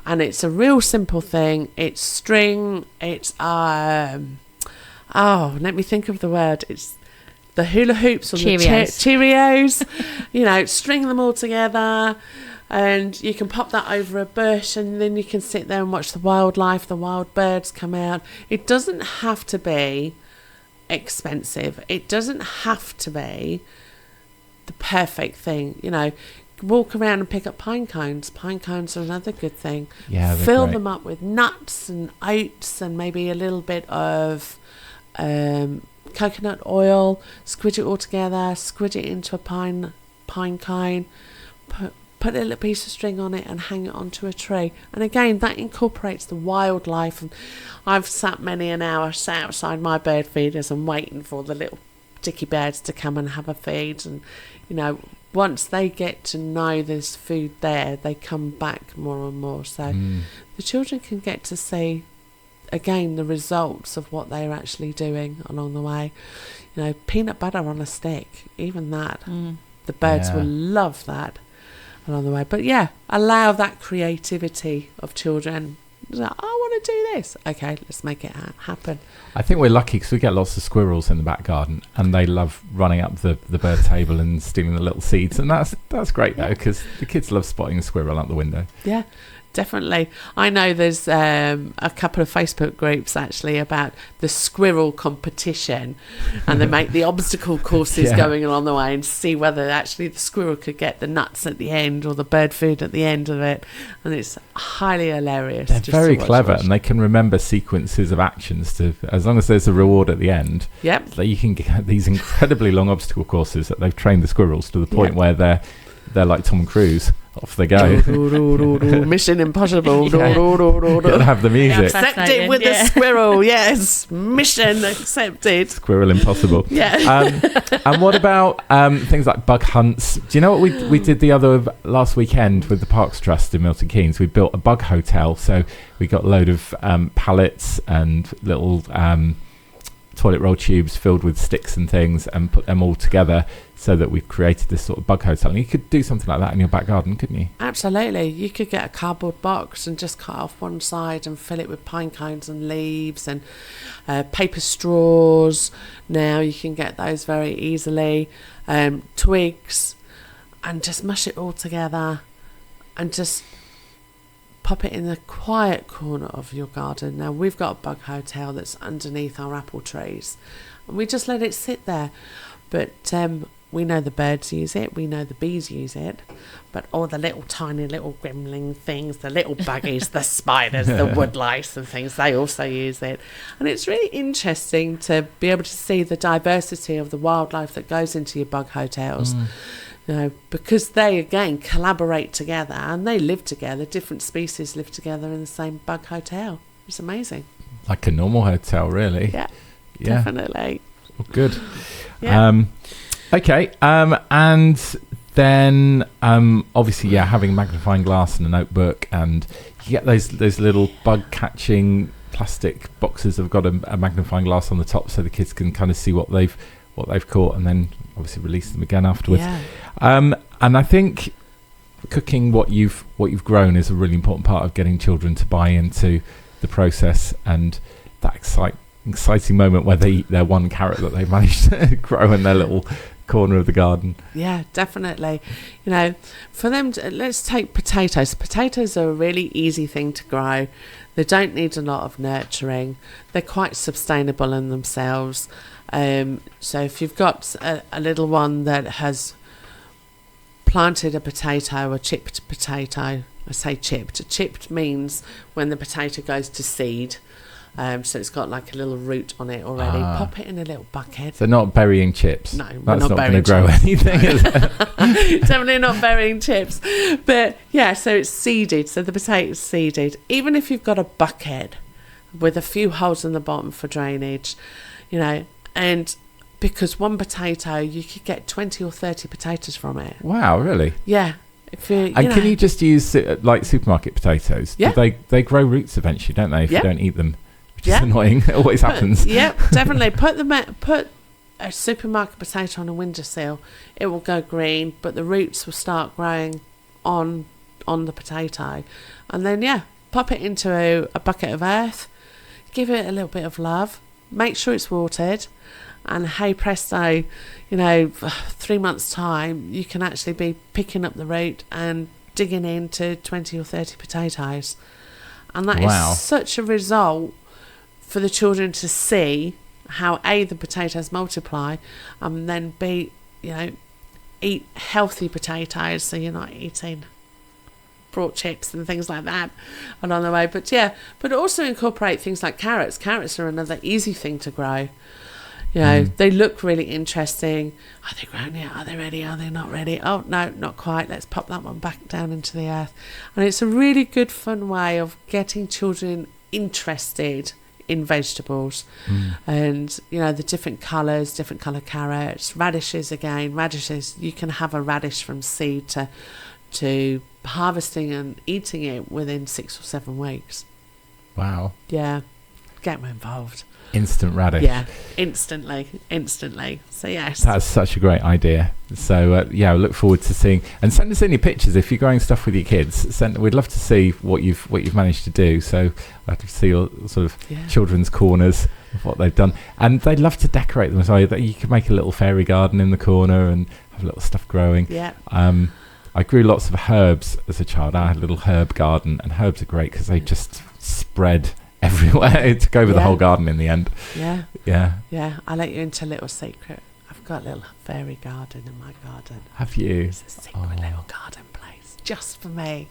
and it's a real simple thing. It's string. It's let me think of the word. It's the hula hoops or Cheerios. You know, string them all together, and you can pop that over a bush, and then you can sit there and watch the wildlife, the wild birds come out. It doesn't have to be expensive. It doesn't have to be the perfect thing. You know, walk around and pick up pine cones. Pine cones are another good thing. Yeah, fill them up with nuts and oats and maybe a little bit of coconut oil. Squidge it all together. Squidge it into a pine cone. Put a little piece of string on it and hang it onto a tree. And again, that incorporates the wildlife. And I've sat many an hour sat outside my bird feeders and waiting for the little dicky birds to come and have a feed. And, you know, once they get to know there's food there, they come back more and more. So the children can get to see, again, the results of what they're actually doing along the way. You know, peanut butter on a stick, even that. The birds will love that along the way. But yeah, allow that creativity of children. Like, I want to do this. Okay, let's make it happen. I think we're lucky because we get lots of squirrels in the back garden, and they love running up the bird table and stealing the little seeds, and that's great though, because the kids love spotting a squirrel out the window. Yeah, definitely. I know there's a couple of Facebook groups actually about the squirrel competition, and they make the obstacle courses going along the way and see whether actually the squirrel could get the nuts at the end or the bird food at the end of it, and it's highly hilarious. They're very clever, and they can remember sequences of actions to, as long as there's a reward at the end. Yep. So you can get these incredibly long obstacle courses that they've trained the squirrels to the point where they're like Tom Cruise off they go. Mission Impossible. Yeah. Gotta have the music. Yeah. Accepted with the squirrel. Yes, mission accepted. Squirrel Impossible. Yeah. And what about things like bug hunts? Do you know what we did last weekend with the Parks Trust in Milton Keynes? We built a bug hotel. So we got a load of pallets and little toilet roll tubes filled with sticks and things, and put them all together so that we've created this sort of bug hotel. And you could do something like that in your back garden, couldn't you? Absolutely. You could get a cardboard box and just cut off one side and fill it with pine cones and leaves and paper straws. Now you can get those very easily. Twigs, and just mush it all together and just pop it in the quiet corner of your garden. Now we've got a bug hotel that's underneath our apple trees, and we just let it sit there. But we know the birds use it, we know the bees use it, but all the little tiny little gremlin things, the little buggies, the spiders, the woodlice and things, they also use it. And it's really interesting to be able to see the diversity of the wildlife that goes into your bug hotels. You know, because they again collaborate together and they live together. Different species live together in the same bug hotel. It's amazing. Like a normal hotel, really. Yeah. Definitely. Well, good. Yeah. Okay. And then obviously, having a magnifying glass and a notebook, and you get those little bug catching plastic boxes that have got a magnifying glass on the top, so the kids can kind of see what they've caught, and then obviously release them again afterwards. Yeah. And I think cooking what you've grown is a really important part of getting children to buy into the process, and that exciting moment where they eat their one carrot that they've managed to grow in their little corner of the garden. Yeah, definitely. You know, for them let's take potatoes. Potatoes are a really easy thing to grow. They don't need a lot of nurturing. They're quite sustainable in themselves. So if you've got a little one that has planted a potato, a chipped potato, I say chipped means when the potato goes to seed, so it's got like a little root on it already. Pop it in a little bucket. So not burying chips. No, that's not going to burying grow anything, is it? Definitely not burying chips. But yeah, so it's seeded, so the potato's seeded. Even if you've got a bucket with a few holes in the bottom for drainage, you know, and because one potato, you could get 20 or 30 potatoes from it. Wow, really? Yeah. Can you just use like supermarket potatoes? Yeah. They grow roots eventually, don't they? If you don't eat them, which is Yeah. annoying. It always happens. Yep, definitely. Put a supermarket potato on a windowsill. It will go green, but the roots will start growing on the potato, and then pop it into a bucket of earth. Give it a little bit of love. Make sure it's watered. And hey presto, 3 months' time, you can actually be picking up the root and digging into 20 or 30 potatoes. And that is such a result for the children to see how A, the potatoes multiply, and then B, eat healthy potatoes, so you're not eating brought chips and things like that along the way. But also incorporate things like carrots. Carrots are another easy thing to grow. They look really interesting. Are they grown yet? Are they ready? Are they not ready? Oh, no, not quite. Let's pop that one back down into the earth. And it's a really good, fun way of getting children interested in vegetables. And, the different colours, different colour carrots, radishes again. Radishes, you can have a radish from seed to harvesting and eating it within 6 or 7 weeks. Wow. Yeah. Get them involved. Instant radish. Yeah, instantly. So yes, that's such a great idea. So I look forward to seeing, and send us in your pictures if you're growing stuff with your kids. We'd love to see what you've managed to do. So I'd like to see your sort of children's corners of what they've done, and they'd love to decorate them as well. You could make a little fairy garden in the corner and have little stuff growing. Yeah. I grew lots of herbs as a child. I had a little herb garden, and herbs are great because they just spread everywhere. It took over the whole garden in the end. Yeah. I'll let you into a little secret. I've got a little fairy garden in my garden. Have you? It's a secret little garden place just for me.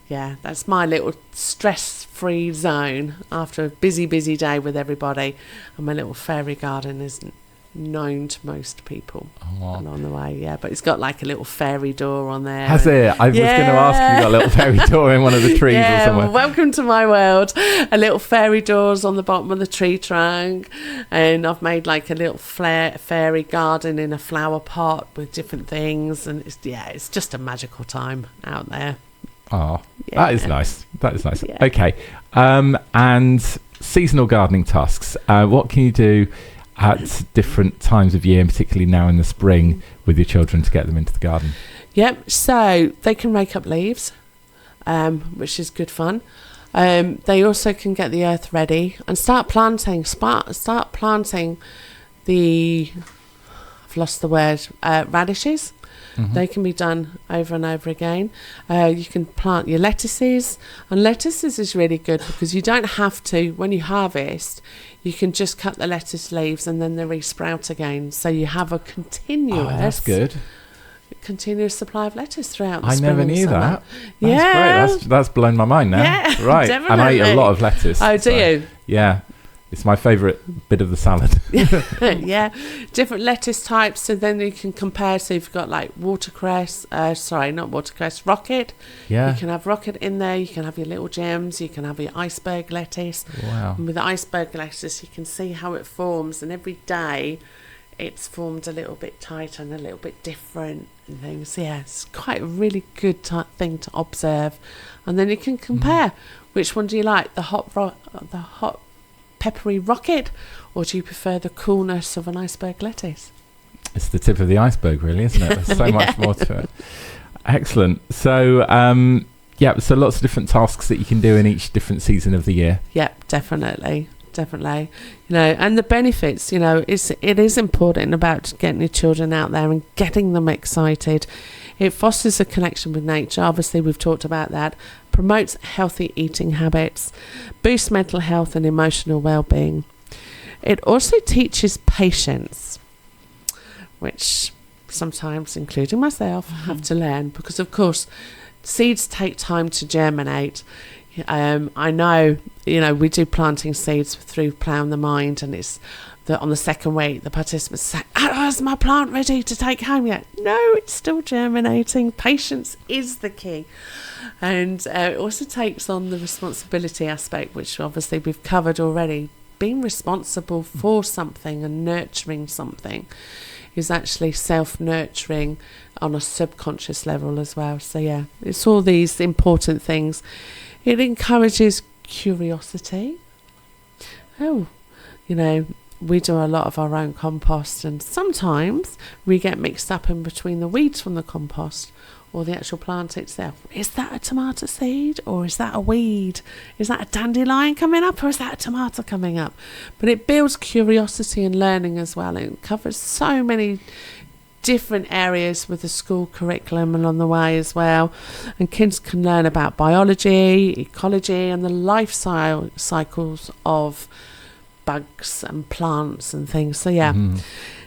Yeah, that's my little stress-free zone after a busy day with everybody, and my little fairy garden is known to most people Oh. along the way. Yeah, but it's got like a little fairy door on there. Has it? I was going to ask if you got a little fairy door in one of the trees or somewhere. Welcome to my world. A little fairy doors on the bottom of the tree trunk, and I've made like a little fairy garden in a flower pot with different things, and it's just a magical time out there. Oh, Yeah. that is nice. That is nice. Yeah. Okay. And seasonal gardening tasks. What can you do at different times of year, and particularly now in the spring, with your children to get them into the garden? Yep, so they can rake up leaves, which is good fun. They also can get the earth ready and start planting. Start planting the, I've lost the word, radishes. Mhm. They can be done over and over again. You can plant your lettuces, and lettuces is really good because you don't have to, when you harvest, you can just cut the lettuce leaves and then they resprout again. So you have a continuous, that's good. continuous supply of lettuce throughout the I spring never and knew summer. that. Yeah. That's great. That's blown my mind now. Yeah, Right. And I eat a definitely. lot of lettuce. Oh, do you? Yeah. It's my favourite bit of the salad. Yeah, different lettuce types, so then you can compare. So you've got like watercress, not watercress, rocket. Yeah. You can have rocket in there, you can have your little gems, you can have your iceberg lettuce. Wow. And with the iceberg lettuce, you can see how it forms, and every day it's formed a little bit tighter and a little bit different and things. Yeah, it's quite a really good thing to observe. And then you can compare which one do you like, the hot peppery rocket, or do you prefer the coolness of an iceberg lettuce? It's the tip of the iceberg, really, isn't it? There's so much more to it. Excellent. So, so lots of different tasks that you can do in each different season of the year. Yep, definitely. And the benefits, it is important about getting your children out there and getting them excited. It fosters a connection with nature. Obviously, we've talked about that. Promotes healthy eating habits, boosts mental health and emotional well-being. It also teaches patience, which sometimes, including myself, have to learn because, of course, seeds take time to germinate. I know, we do planting seeds through Ploughing the Mind, and it's on the second week, the participants say, is my plant ready to take home yet? No, it's still germinating. Patience is the key. And it also takes on the responsibility aspect, which obviously we've covered already. Being responsible for something and nurturing something is actually self-nurturing on a subconscious level as well. So yeah, it's all these important things. It encourages curiosity. We do a lot of our own compost, and sometimes we get mixed up in between the weeds from the compost or the actual plant itself. Is that a tomato seed, or is that a weed? Is that a dandelion coming up, or is that a tomato coming up? But it builds curiosity and learning as well. It covers so many different areas with the school curriculum and on the way as well, and kids can learn about biology, ecology, and the life cycles of bugs and plants and things. So yeah,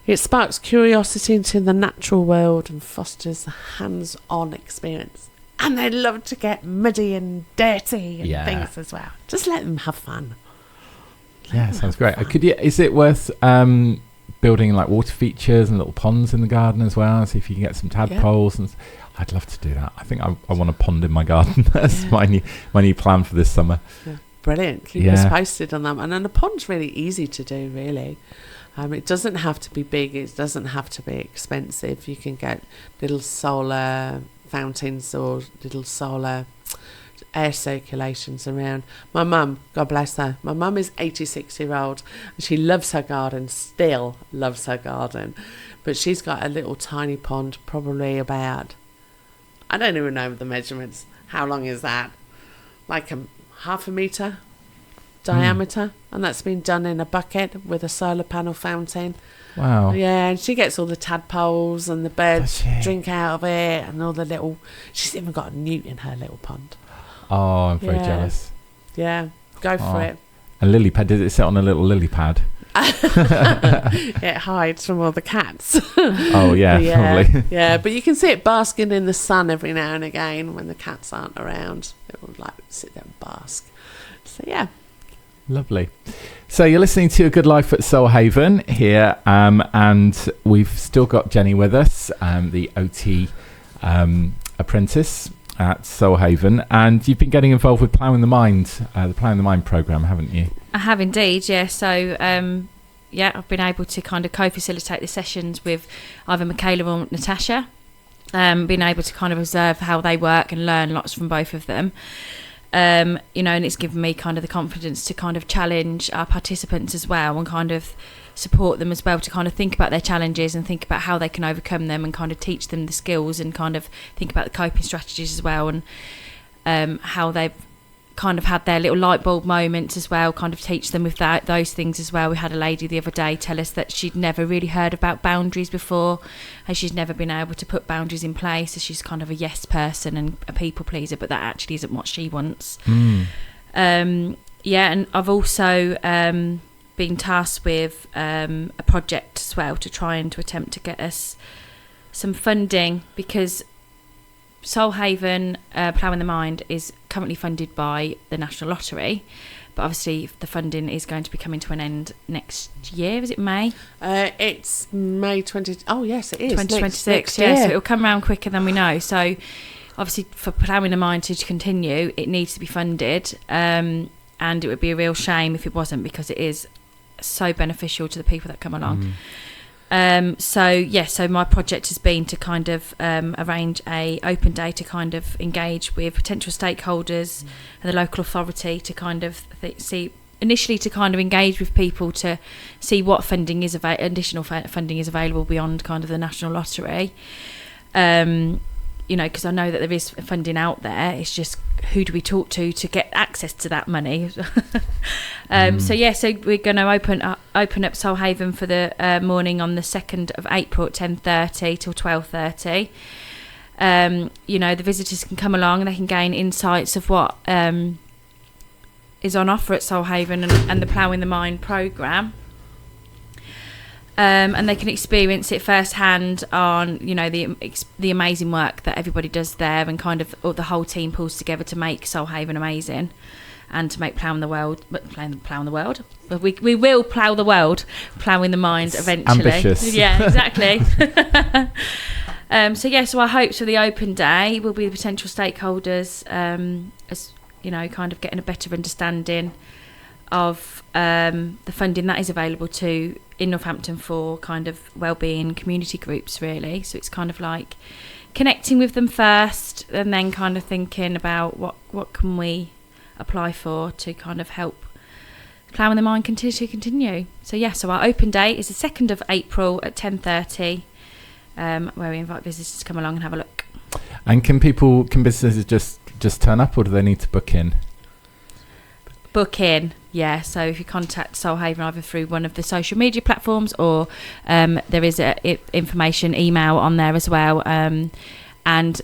it sparks curiosity into the natural world and fosters a hands-on experience. And they love to get muddy and dirty and things as well. Just let them have fun. Sounds great. Is it worth building like water features and little ponds in the garden as well? See if you can get some tadpoles. And I'd love to do that. I think I want a pond in my garden. That's my new plan for this summer. Yeah. Brilliant. Keep us posted on that. And then a pond's really easy to do, really. It doesn't have to be big. It doesn't have to be expensive. You can get little solar fountains or little solar air circulations around. My mum, God bless her, my mum is 86-year-old and she loves her garden, still loves her garden. But she's got a little tiny pond, probably about, I don't even know the measurements. How long is that? Like half a metre diameter, and that's been done in a bucket with a solar panel fountain. Wow. Yeah, and she gets all the tadpoles and the birds drink out of it, and all the little, she's even got a newt in her little pond. Oh, I'm very jealous. Yeah, go for it. A lily pad, did it sit on a little lily pad? It hides from all the cats. Oh yeah, probably. Yeah, but you can see it basking in the sun every now and again when the cats aren't around. It will like sit there and bask. So yeah, Lovely. So you're listening to A Good Life at Soul Haven here, and we've still got Jenny with us, the OT apprentice at Soul Haven, and you've been getting involved with Ploughing the Mind, the Ploughing the Mind programme, haven't you? I have indeed, yeah. So, I've been able to kind of co-facilitate the sessions with either Michaela or Natasha, being able to kind of observe how they work and learn lots from both of them. And it's given me kind of the confidence to kind of challenge our participants as well, and kind of support them as well to kind of think about their challenges and think about how they can overcome them, and kind of teach them the skills and kind of think about the coping strategies as well, and how they've kind of had their little light bulb moments as well, kind of teach them with those things as well. We had a lady the other day tell us that she'd never really heard about boundaries before, and she's never been able to put boundaries in place, so she's kind of a yes person and a people pleaser, but that actually isn't what she wants. And I've also been tasked with a project as well to try and to attempt to get us some funding, because Soul Haven Ploughing the Mind is currently funded by the National Lottery, but obviously the funding is going to be coming to an end next year. Is it May? It's May 20. Oh yes, it is 2026. Next Yeah, year. so it'll come around quicker than we know. So obviously for Ploughing the Mind to continue, it needs to be funded, and it would be a real shame if it wasn't, because it is so beneficial to the people that come along. So my project has been to kind of arrange a open day to kind of engage with potential stakeholders and the local authority to kind of initially to kind of engage with people to see what funding is additional funding is available beyond kind of the National Lottery. Because I know that there is funding out there. It's just, who do we talk to get access to that money? So we're going to open up Soul Haven for the morning on the 2nd of April at 10:30 till 12:30. The visitors can come along and they can gain insights of what is on offer at Soul Haven and the Ploughing the Mind programme. And they can experience it firsthand on, the amazing work that everybody does there, and kind of the whole team pulls together to make Soul Haven amazing, and to make Ploughing the World. But we will plough the world, Ploughing the Mind eventually. Ambitious. Yeah, exactly. So our hopes for the open day will be the potential stakeholders, as kind of getting a better understanding of the funding that is available in Northampton for kind of wellbeing community groups, really. So it's kind of like connecting with them first, and then kind of thinking about what can we apply for to kind of help Ploughing the Mind continue. So our open date is the 2nd of April at 10:30, where we invite visitors to come along and have a look. And can businesses just turn up, or do they need to book in? Book in, yeah. So if you contact Soul Haven either through one of the social media platforms, or there is a information email on there as well, and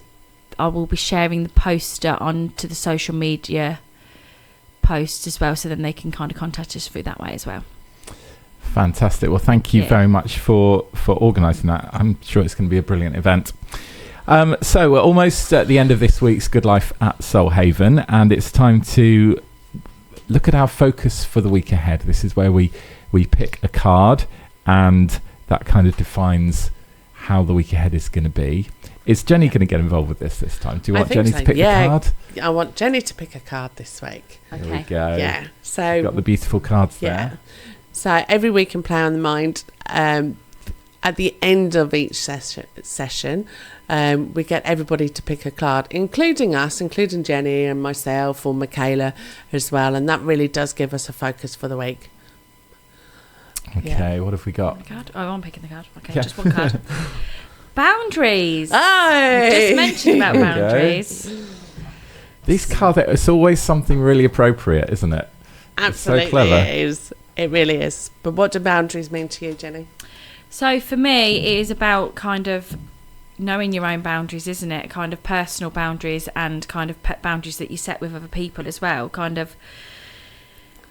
I will be sharing the poster onto the social media posts as well, so then they can kind of contact us through that way as well. Fantastic. Well, thank you very much for organising that. I'm sure it's going to be a brilliant event. So we're almost at the end of this week's Good Life at Soul Haven, and it's time to look at our focus for the week ahead. This is where we pick a card, and that kind of defines how the week ahead is going to be. Is Jenny going to get involved with this time? Do you want Jenny to pick the card? I want Jenny to pick a card this week. Okay. There we go. Yeah. So you've got the beautiful cards there. So every week in Ploughing the Mind, at the end of each session, we get everybody to pick a card, including Jenny and myself, or Michaela as well, and that really does give us a focus for the week. Okay, what have we got? I'm picking the card. Okay, just one card. Boundaries. Oh, just mentioned about boundaries. These cards, it's always something really appropriate, isn't it? Absolutely, it's so clever. It is. It really is. But what do boundaries mean to you, Jenny? So for me, it is about kind of knowing your own boundaries, isn't it? Kind of personal boundaries, and kind of boundaries that you set with other people as well. Kind of,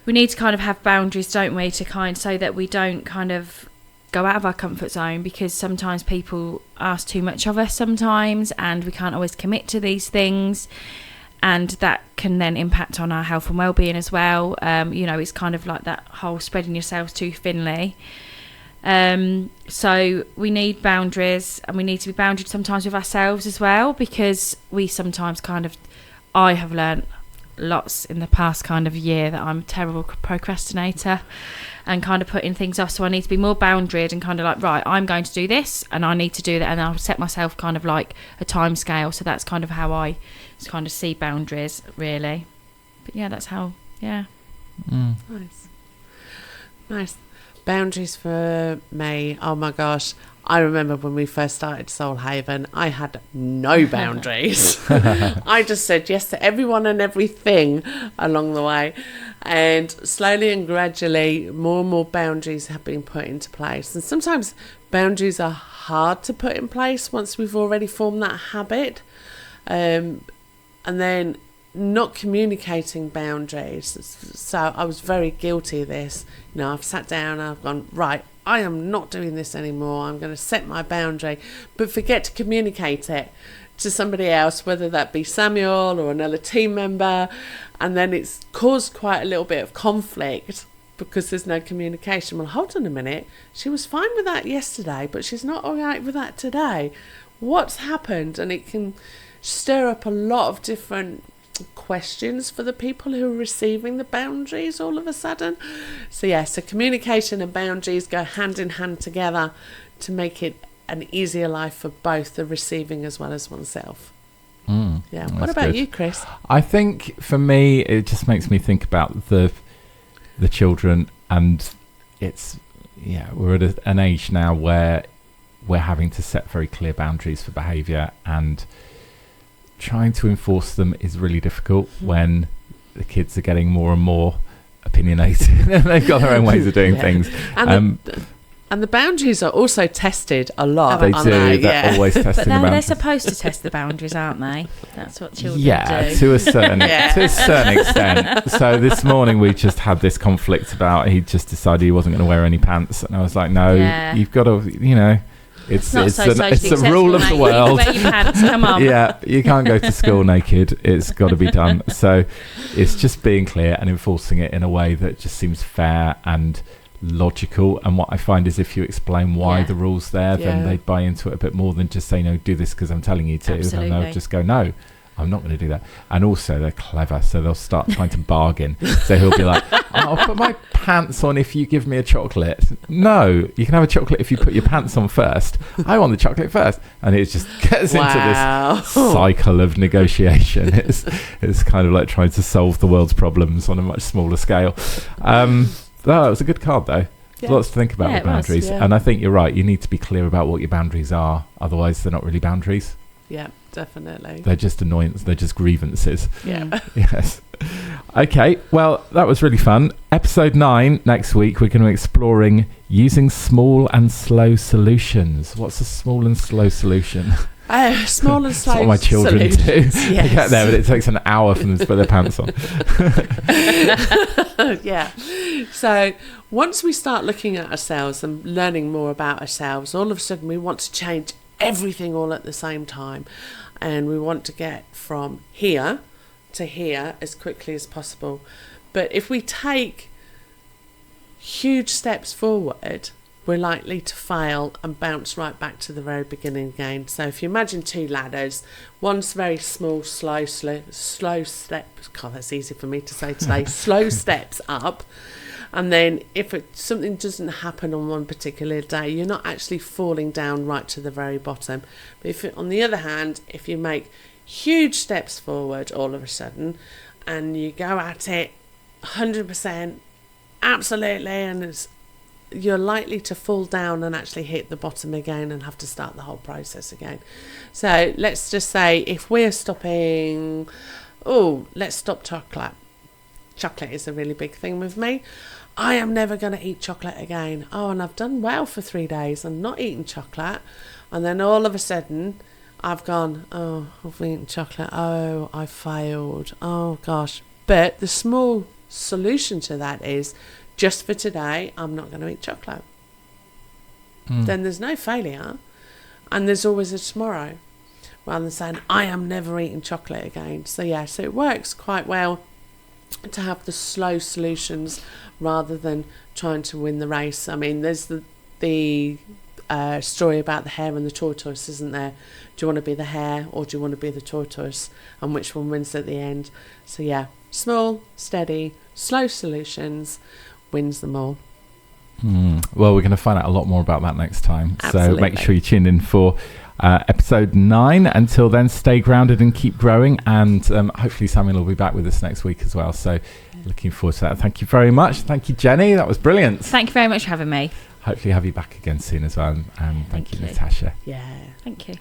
we need to kind of have boundaries, don't we, to so that we don't kind of go out of our comfort zone, because sometimes people ask too much of us sometimes, and we can't always commit to these things, and that can then impact on our health and well-being as well. It's kind of like that whole spreading yourselves too thinly. So we need boundaries, and we need to be boundaried sometimes with ourselves as well, because we sometimes I have learned lots in the past kind of year that I'm a terrible procrastinator and kind of putting things off. So I need to be more boundaried and kind of like, right, I'm going to do this and I need to do that, and I'll set myself kind of like a time scale. So that's kind of how I kind of see boundaries, really. But yeah, that's how, yeah. Nice. Boundaries for me, oh my gosh, I remember when we first started Soul Haven, I had no boundaries. I just said yes to everyone and everything along the way, and slowly and gradually more and more boundaries have been put into place. And sometimes boundaries are hard to put in place once we've already formed that habit, and then not communicating boundaries. So I was very guilty of this. I've sat down and I've gone, right, I am not doing this anymore. I'm going to set my boundary, but forget to communicate it to somebody else, whether that be Samuel or another team member. And then it's caused quite a little bit of conflict because there's no communication. Well, hold on a minute. She was fine with that yesterday, but she's not all right with that today. What's happened? And it can stir up a lot of different questions for the people who are receiving the boundaries all of a sudden. So communication and boundaries go hand in hand together to make it an easier life for both the receiving as well as oneself. What about you, Chris? I think for me it just makes me think about the children, and we're at an age now where we're having to set very clear boundaries for behaviour, and trying to enforce them is really difficult when the kids are getting more and more opinionated and they've got their own ways of doing things. And the boundaries are also tested a lot. They do. They're always testing but the boundaries. They're supposed to test the boundaries, aren't they? That's what children do. To a certain extent. So this morning we just had this conflict about, he just decided he wasn't going to wear any pants, and I was like, no, you've got to, It's a rule of the world. Wear your pants, come on. Yeah, you can't go to school naked. It's got to be done. So it's just being clear and enforcing it in a way that just seems fair and logical. And what I find is if you explain why the rule's there, then they buy into it a bit more than just say, no, do this because I'm telling you to. Absolutely. And they'll just go, no, I'm not going to do that. And also they're clever, so they'll start trying to bargain. So he'll be like, I'll put my pants on if you give me a chocolate. No, you can have a chocolate if you put your pants on first. I want the chocolate first. And it just gets into this cycle of negotiation. It's kind of like trying to solve the world's problems on a much smaller scale. It was a good card though. Lots to think about with boundaries. And I think you're right, you need to be clear about what your boundaries are, otherwise they're not really boundaries. Yeah, definitely. They're just annoyance. They're just grievances. Yeah. Yes. Okay. Well, that was really fun. Episode 9 next week. We're going to be exploring using small and slow solutions. What's a small and slow solution? Small and slow. That's what my children do. Yes. They get there, but it takes an hour for them to put their pants on. Yeah. So once we start looking at ourselves and learning more about ourselves, all of a sudden we want to change everything all at the same time, and we want to get from here to here as quickly as possible. But if we take huge steps forward, we're likely to fail and bounce right back to the very beginning again. So if you imagine 2 ladders, one's very small, slow steps. God, that's easy for me to say today. Slow steps up. And then if something doesn't happen on one particular day, you're not actually falling down right to the very bottom. But on the other hand, if you make huge steps forward all of a sudden and you go at it 100%, absolutely, and you're likely to fall down and actually hit the bottom again and have to start the whole process again. So let's just say if we're stopping, let's stop chocolate. Chocolate is a really big thing with me. I am never going to eat chocolate again. And I've done well for 3 days and not eating chocolate. And then all of a sudden, I've gone, I've eaten chocolate. I failed. Oh, gosh. But the small solution to that is, just for today, I'm not going to eat chocolate. Then there's no failure. And there's always a tomorrow. rather than saying, I am never eating chocolate again. So it works quite well to have the slow solutions rather than trying to win the race. I mean, there's the story about the hare and the tortoise, isn't there? Do you want to be the hare or do you want to be the tortoise? And which one wins at the end? So small, steady, slow solutions wins them all. Well, we're going to find out a lot more about that next time. Absolutely. So make sure you tune in for episode 9. Until then, stay grounded and keep growing. And hopefully Samuel will be back with us next week as well. So looking forward to that. Thank you very much. Thank you, Jenny. That was brilliant. Thank you very much for having me. Hopefully have you back again soon as well. And thank you, Natasha. Yeah. Thank you.